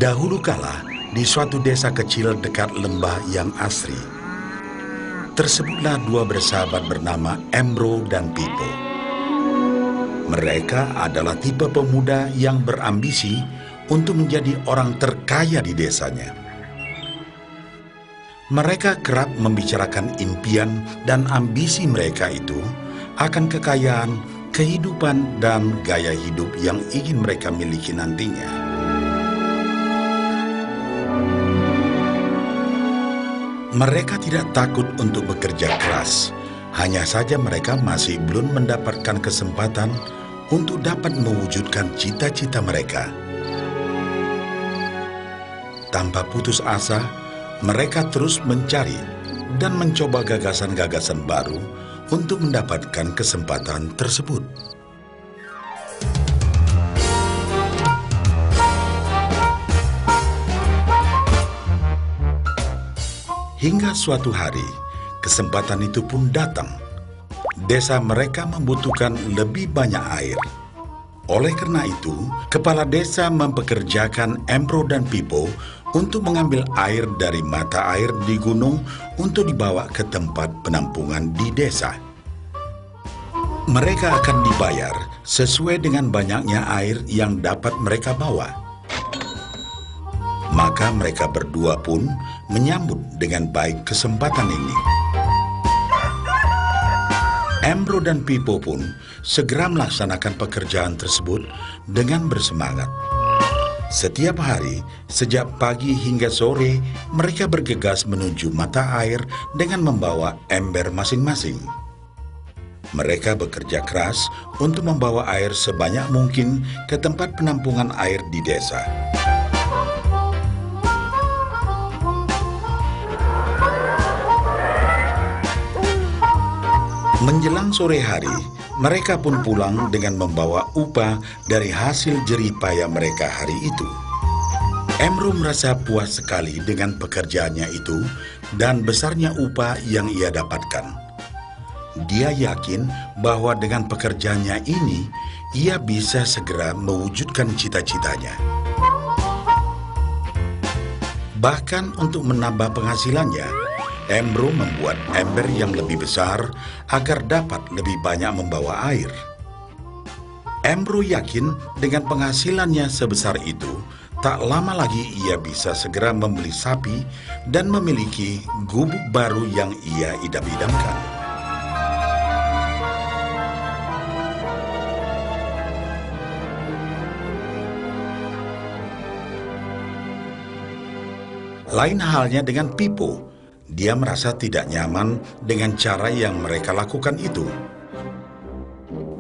Dahulu kala, di suatu desa kecil dekat lembah yang asri, tersebutlah dua bersahabat bernama Embro dan Pipo. Mereka adalah tipe pemuda yang berambisi untuk menjadi orang terkaya di desanya. Mereka kerap membicarakan impian dan ambisi mereka itu akan kekayaan, kehidupan, dan gaya hidup yang ingin mereka miliki nantinya. Mereka tidak takut untuk bekerja keras, hanya saja mereka masih belum mendapatkan kesempatan untuk dapat mewujudkan cita-cita mereka. Tanpa putus asa, mereka terus mencari dan mencoba gagasan-gagasan baru untuk mendapatkan kesempatan tersebut. Hingga suatu hari, kesempatan itu pun datang. Desa mereka membutuhkan lebih banyak air. Oleh karena itu, kepala desa mempekerjakan Embro dan Pipo untuk mengambil air dari mata air di gunung untuk dibawa ke tempat penampungan di desa. Mereka akan dibayar sesuai dengan banyaknya air yang dapat mereka bawa. Maka mereka berdua pun menyambut dengan baik kesempatan ini. Embro dan Pipo pun segera melaksanakan pekerjaan tersebut dengan bersemangat. Setiap hari, sejak pagi hingga sore, mereka bergegas menuju mata air dengan membawa ember masing-masing. Mereka bekerja keras untuk membawa air sebanyak mungkin ke tempat penampungan air di desa. Menjelang sore hari, mereka pun pulang dengan membawa upah dari hasil jerih payah mereka hari itu. Embro merasa puas sekali dengan pekerjaannya itu dan besarnya upah yang ia dapatkan. Dia yakin bahwa dengan pekerjaannya ini, ia bisa segera mewujudkan cita-citanya. Bahkan untuk menambah penghasilannya, Embro membuat ember yang lebih besar agar dapat lebih banyak membawa air. Embro yakin dengan penghasilannya sebesar itu, tak lama lagi ia bisa segera membeli sapi dan memiliki gubuk baru yang ia idam-idamkan. Lain halnya dengan Pipo. Dia merasa tidak nyaman dengan cara yang mereka lakukan itu.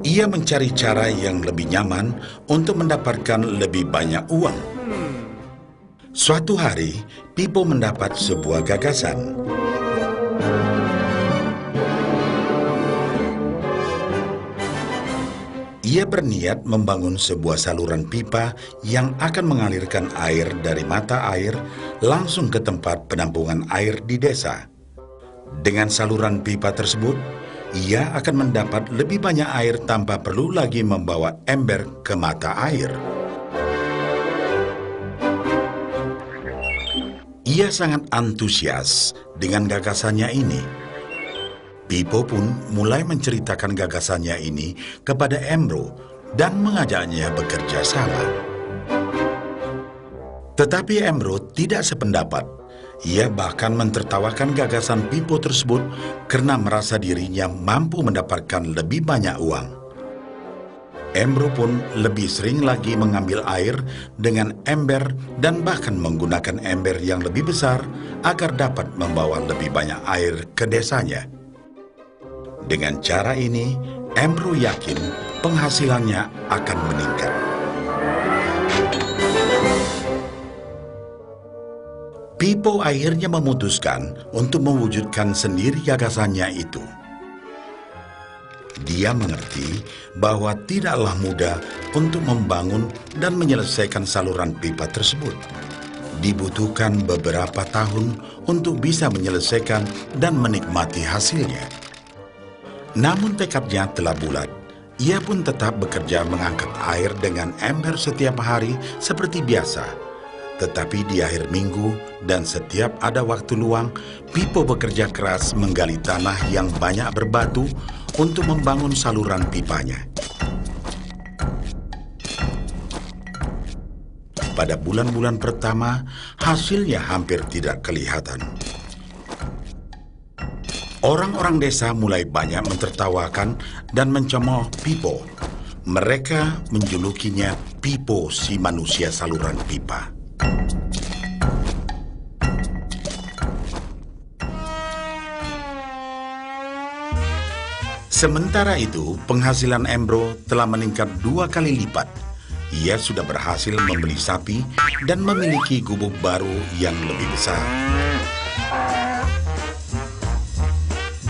Ia mencari cara yang lebih nyaman untuk mendapatkan lebih banyak uang. Suatu hari, Pipo mendapat sebuah gagasan. Ia berniat membangun sebuah saluran pipa yang akan mengalirkan air dari mata air langsung ke tempat penampungan air di desa. Dengan saluran pipa tersebut, ia akan mendapat lebih banyak air tanpa perlu lagi membawa ember ke mata air. Ia sangat antusias dengan gagasannya ini. Pipo pun mulai menceritakan gagasannya ini kepada Embro dan mengajaknya bekerja sama. Tetapi Embro tidak sependapat. Ia bahkan mentertawakan gagasan Pipo tersebut karena merasa dirinya mampu mendapatkan lebih banyak uang. Embro pun lebih sering lagi mengambil air dengan ember dan bahkan menggunakan ember yang lebih besar agar dapat membawa lebih banyak air ke desanya. Dengan cara ini, Embro yakin penghasilannya akan meningkat. Pipo akhirnya memutuskan untuk mewujudkan sendiri gagasannya itu. Dia mengerti bahwa tidaklah mudah untuk membangun dan menyelesaikan saluran pipa tersebut. Dibutuhkan beberapa tahun untuk bisa menyelesaikan dan menikmati hasilnya. Namun tekadnya telah bulat. Ia pun tetap bekerja mengangkat air dengan ember setiap hari seperti biasa. Tetapi di akhir minggu dan setiap ada waktu luang, Pipo bekerja keras menggali tanah yang banyak berbatu untuk membangun saluran pipanya. Pada bulan-bulan pertama, hasilnya hampir tidak kelihatan. Orang-orang desa mulai banyak mentertawakan dan mencemooh Pipo. Mereka menjulukinya Pipo si manusia saluran pipa. Sementara itu, penghasilan Embro telah meningkat 2 kali lipat. Ia sudah berhasil membeli sapi dan memiliki gubuk baru yang lebih besar.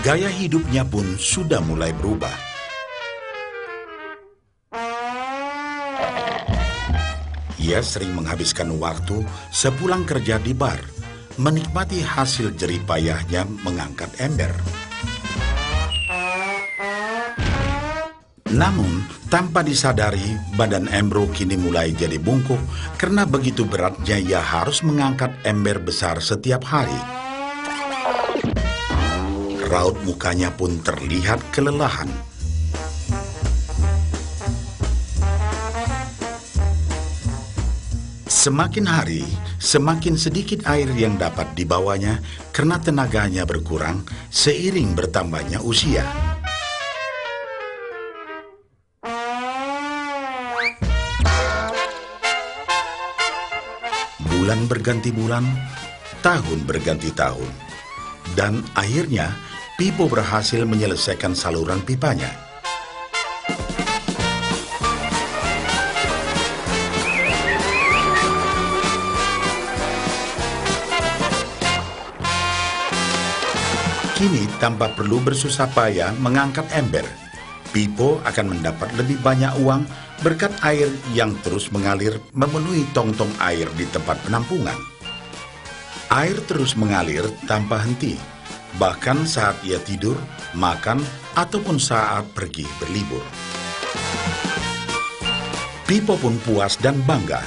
Gaya hidupnya pun sudah mulai berubah. Ia sering menghabiskan waktu sepulang kerja di bar, menikmati hasil jerih payahnya mengangkat ember. Namun, tanpa disadari, badan Embro kini mulai jadi bungkuk karena begitu beratnya ia harus mengangkat ember besar setiap hari. Raut mukanya pun terlihat kelelahan. Semakin hari, semakin sedikit air yang dapat dibawanya karena tenaganya berkurang seiring bertambahnya usia. Bulan berganti bulan, tahun berganti tahun. Dan akhirnya, Pipo berhasil menyelesaikan saluran pipanya. Kini, tanpa perlu bersusah payah mengangkat ember, Pipo akan mendapat lebih banyak uang berkat air yang terus mengalir memenuhi tong-tong air di tempat penampungan. Air terus mengalir tanpa henti, bahkan saat ia tidur, makan, ataupun saat pergi berlibur. Pipo pun puas dan bangga.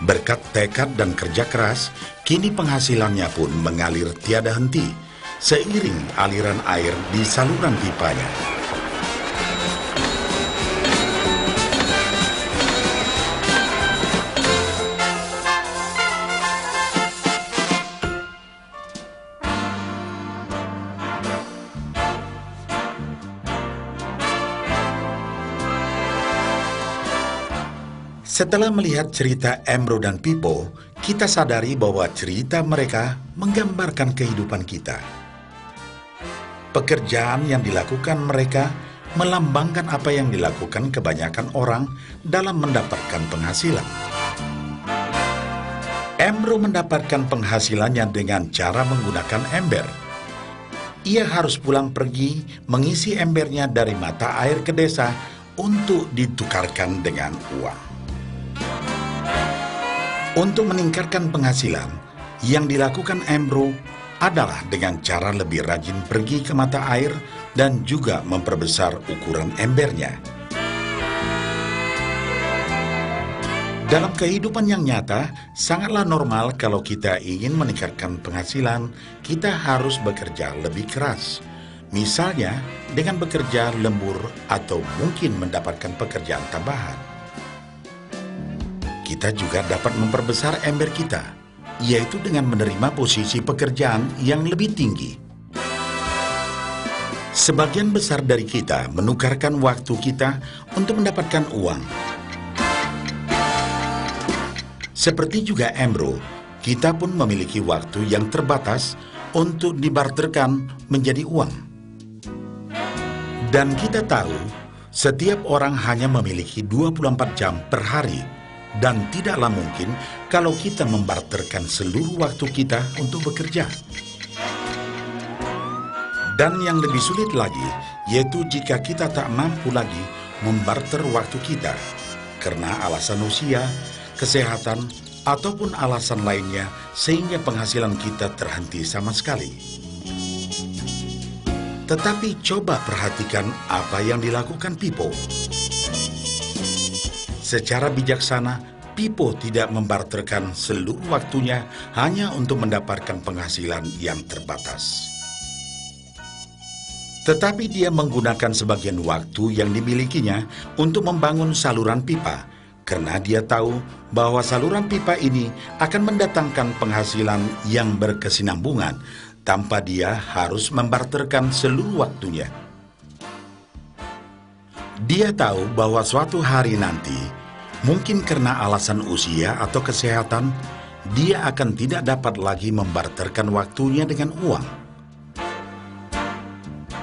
Berkat tekad dan kerja keras, kini penghasilannya pun mengalir tiada henti, seiring aliran air di saluran pipanya. Setelah melihat cerita Embro dan Pipo, kita sadari bahwa cerita mereka menggambarkan kehidupan kita. Pekerjaan yang dilakukan mereka melambangkan apa yang dilakukan kebanyakan orang dalam mendapatkan penghasilan. Embro mendapatkan penghasilannya dengan cara menggunakan ember. Ia harus pulang pergi mengisi embernya dari mata air ke desa untuk ditukarkan dengan uang. Untuk meningkatkan penghasilan, yang dilakukan Embro adalah dengan cara lebih rajin pergi ke mata air dan juga memperbesar ukuran embernya. Dalam kehidupan yang nyata, sangatlah normal kalau kita ingin meningkatkan penghasilan, kita harus bekerja lebih keras. Misalnya, dengan bekerja lembur atau mungkin mendapatkan pekerjaan tambahan. Kita juga dapat memperbesar ember kita, yaitu dengan menerima posisi pekerjaan yang lebih tinggi. Sebagian besar dari kita menukarkan waktu kita untuk mendapatkan uang. Seperti juga Embro, kita pun memiliki waktu yang terbatas untuk dibarterkan menjadi uang. Dan kita tahu, setiap orang hanya memiliki 24 jam per hari. Dan tidaklah mungkin kalau kita membarterkan seluruh waktu kita untuk bekerja. Dan yang lebih sulit lagi, yaitu jika kita tak mampu lagi membarter waktu kita, karena alasan usia, kesehatan, ataupun alasan lainnya sehingga penghasilan kita terhenti sama sekali. Tetapi coba perhatikan apa yang dilakukan Pipo. Secara bijaksana, Pipo tidak membarterkan seluruh waktunya hanya untuk mendapatkan penghasilan yang terbatas. Tetapi dia menggunakan sebagian waktu yang dimilikinya untuk membangun saluran pipa, karena dia tahu bahwa saluran pipa ini akan mendatangkan penghasilan yang berkesinambungan tanpa dia harus membarterkan seluruh waktunya. Dia tahu bahwa suatu hari nanti, mungkin karena alasan usia atau kesehatan, dia akan tidak dapat lagi membarterkan waktunya dengan uang.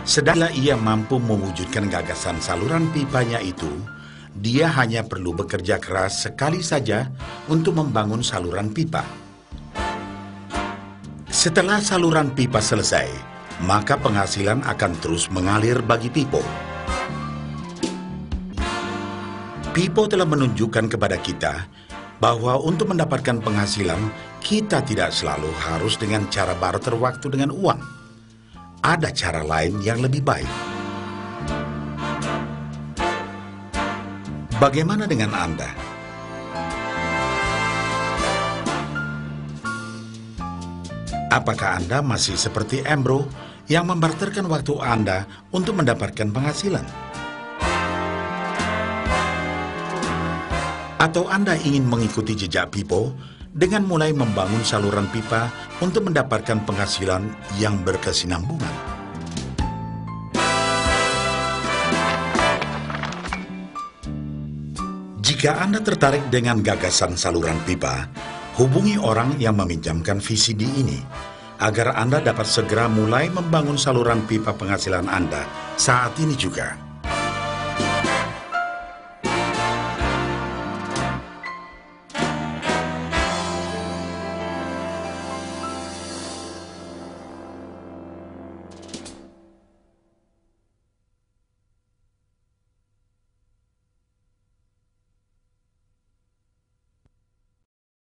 Sedangkan ia mampu mewujudkan gagasan saluran pipanya itu, dia hanya perlu bekerja keras sekali saja untuk membangun saluran pipa. Setelah saluran pipa selesai, maka penghasilan akan terus mengalir bagi Pipo. Pipo telah menunjukkan kepada kita bahwa untuk mendapatkan penghasilan, kita tidak selalu harus dengan cara barter waktu dengan uang. Ada cara lain yang lebih baik. Bagaimana dengan Anda? Apakah Anda masih seperti Ambro yang membarterkan waktu Anda untuk mendapatkan penghasilan? Atau Anda ingin mengikuti jejak Pipo dengan mulai membangun saluran pipa untuk mendapatkan penghasilan yang berkesinambungan? Jika Anda tertarik dengan gagasan saluran pipa, hubungi orang yang meminjamkan VCD ini agar Anda dapat segera mulai membangun saluran pipa penghasilan Anda saat ini juga.